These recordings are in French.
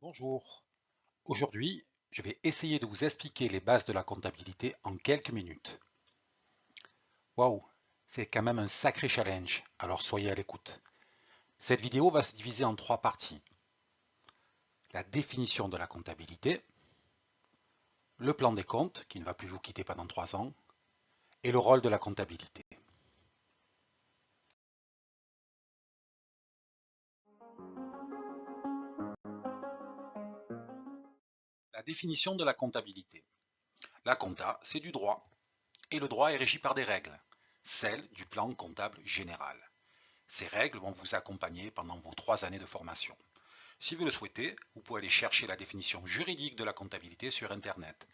Bonjour. Aujourd'hui, je vais essayer de vous expliquer les bases de la comptabilité en quelques minutes. Waouh, c'est quand même un sacré challenge, alors soyez à l'écoute. Cette vidéo va se diviser en trois parties. La définition de la comptabilité, le plan des comptes, qui ne va plus vous quitter pendant 3 ans, et le rôle de la comptabilité. La définition de la comptabilité. La compta, c'est du droit, et le droit est régi par des règles, celles du plan comptable général. Ces règles vont vous accompagner pendant vos 3 années de formation. Si vous le souhaitez, vous pouvez aller chercher la définition juridique de la comptabilité sur Internet.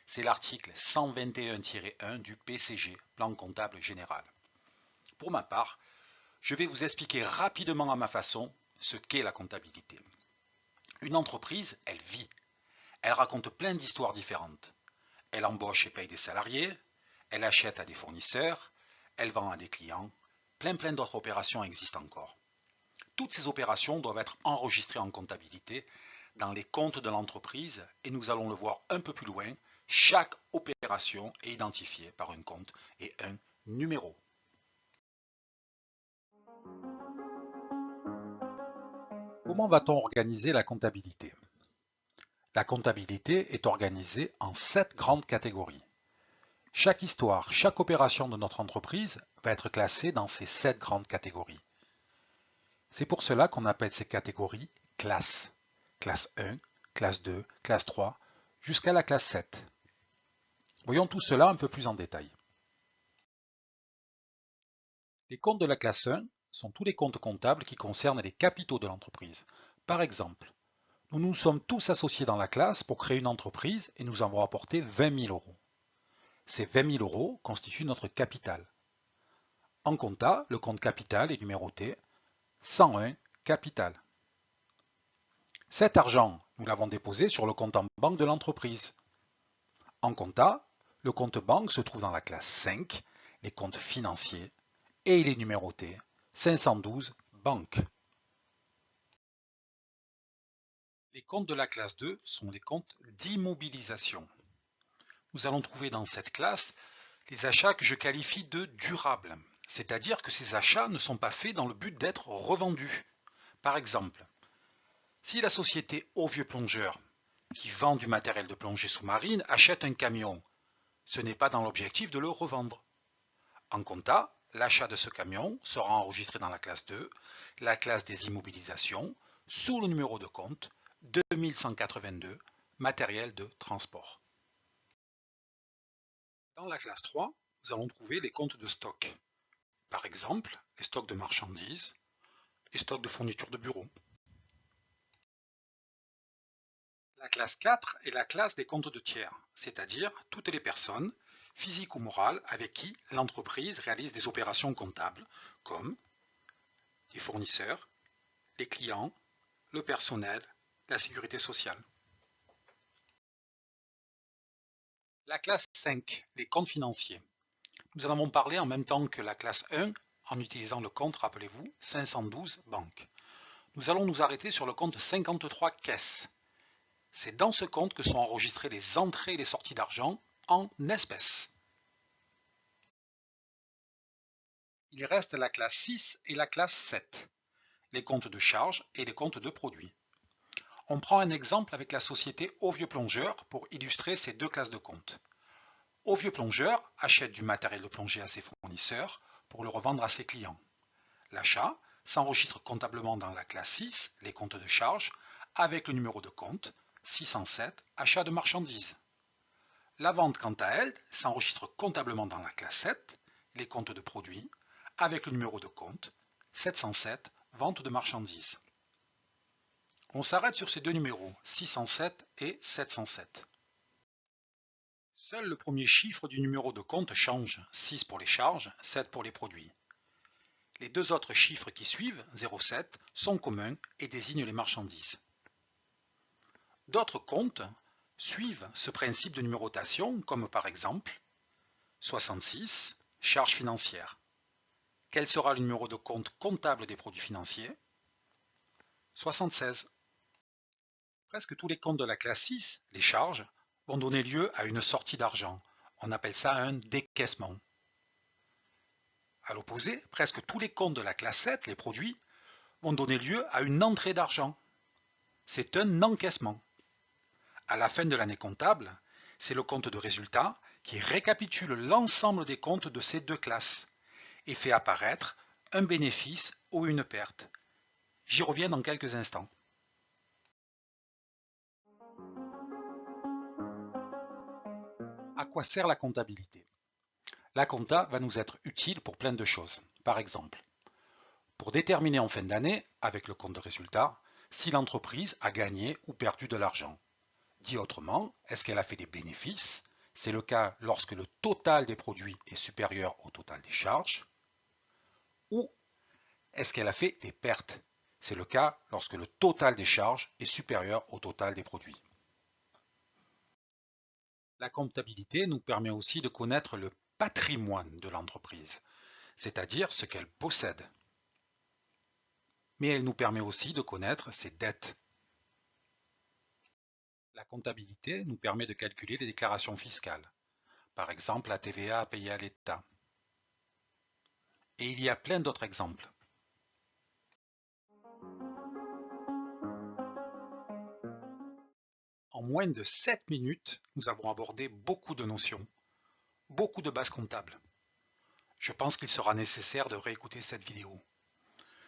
C'est l'article 121-1 du PCG, Plan comptable général. Pour ma part, je vais vous expliquer rapidement à ma façon ce qu'est la comptabilité. Une entreprise, elle vit. Elle raconte plein d'histoires différentes. Elle embauche et paye des salariés, elle achète à des fournisseurs, elle vend à des clients, plein d'autres opérations existent encore. Toutes ces opérations doivent être enregistrées en comptabilité dans les comptes de l'entreprise et nous allons le voir un peu plus loin, chaque opération est identifiée par un compte et un numéro. Comment va-t-on organiser la comptabilité? La comptabilité est organisée en 7 grandes catégories. Chaque histoire, chaque opération de notre entreprise va être classée dans ces 7 grandes catégories. C'est pour cela qu'on appelle ces catégories classes. Classe 1, classe 2, classe 3, jusqu'à la classe 7. Voyons tout cela un peu plus en détail. Les comptes de la classe 1 sont tous les comptes comptables qui concernent les capitaux de l'entreprise. Par exemple, nous nous sommes tous associés dans la classe pour créer une entreprise et nous avons apporté 20 000 euros. Ces 20 000 euros constituent notre capital. En compta, le compte capital est numéroté 101 capital. Cet argent, nous l'avons déposé sur le compte en banque de l'entreprise. En compta, le compte banque se trouve dans la classe 5, les comptes financiers, et il est numéroté 512 banque. Les comptes de la classe 2 sont les comptes d'immobilisation. Nous allons trouver dans cette classe les achats que je qualifie de durables, c'est-à-dire que ces achats ne sont pas faits dans le but d'être revendus. Par exemple, si la société Au Vieux Plongeur, qui vend du matériel de plongée sous-marine, achète un camion, ce n'est pas dans l'objectif de le revendre. En compta, l'achat de ce camion sera enregistré dans la classe 2, la classe des immobilisations, sous le numéro de compte 2182, matériel de transport. Dans la classe 3, nous allons trouver les comptes de stock. Par exemple, les stocks de marchandises, les stocks de fournitures de bureau. La classe 4 est la classe des comptes de tiers, c'est-à-dire toutes les personnes, physiques ou morales, avec qui l'entreprise réalise des opérations comptables, comme les fournisseurs, les clients, le personnel, la sécurité sociale. La classe 5, les comptes financiers. Nous en avons parlé en même temps que la classe 1 en utilisant le compte, rappelez-vous, 512 banques. Nous allons nous arrêter sur le compte 53 caisses. C'est dans ce compte que sont enregistrées les entrées et les sorties d'argent en espèces. Il reste la classe 6 et la classe 7, les comptes de charges et les comptes de produits. On prend un exemple avec la société Au Vieux Plongeur pour illustrer ces deux classes de comptes. Au Vieux Plongeur achète du matériel de plongée à ses fournisseurs pour le revendre à ses clients. L'achat s'enregistre comptablement dans la classe 6, les comptes de charges, avec le numéro de compte 607, achat de marchandises. La vente, quant à elle, s'enregistre comptablement dans la classe 7, les comptes de produits, avec le numéro de compte 707, vente de marchandises. On s'arrête sur ces deux numéros, 607 et 707. Seul le premier chiffre du numéro de compte change, 6 pour les charges, 7 pour les produits. Les deux autres chiffres qui suivent, 0,7, sont communs et désignent les marchandises. D'autres comptes suivent ce principe de numérotation, comme par exemple 66, charges financières. Quel sera le numéro de compte comptable des produits financiers? 76. Presque tous les comptes de la classe 6, les charges, vont donner lieu à une sortie d'argent. On appelle ça un décaissement. À l'opposé, presque tous les comptes de la classe 7, les produits, vont donner lieu à une entrée d'argent. C'est un encaissement. À la fin de l'année comptable, c'est le compte de résultat qui récapitule l'ensemble des comptes de ces deux classes et fait apparaître un bénéfice ou une perte. J'y reviens dans quelques instants. À quoi sert la comptabilité? La compta va nous être utile pour plein de choses. Par exemple, pour déterminer en fin d'année, avec le compte de résultat, si l'entreprise a gagné ou perdu de l'argent. Dit autrement, est-ce qu'elle a fait des bénéfices? C'est le cas lorsque le total des produits est supérieur au total des charges. Ou est-ce qu'elle a fait des pertes? C'est le cas lorsque le total des charges est supérieur au total des produits. La comptabilité nous permet aussi de connaître le patrimoine de l'entreprise, c'est-à-dire ce qu'elle possède. Mais elle nous permet aussi de connaître ses dettes. La comptabilité nous permet de calculer les déclarations fiscales, par exemple la TVA à payer à l'État. Et il y a plein d'autres exemples. En moins de 7 minutes, nous avons abordé beaucoup de notions, beaucoup de bases comptables. Je pense qu'il sera nécessaire de réécouter cette vidéo.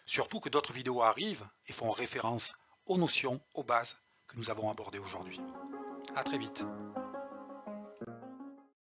Surtout que d'autres vidéos arrivent et font référence aux notions, aux bases que nous avons abordées aujourd'hui. À très vite.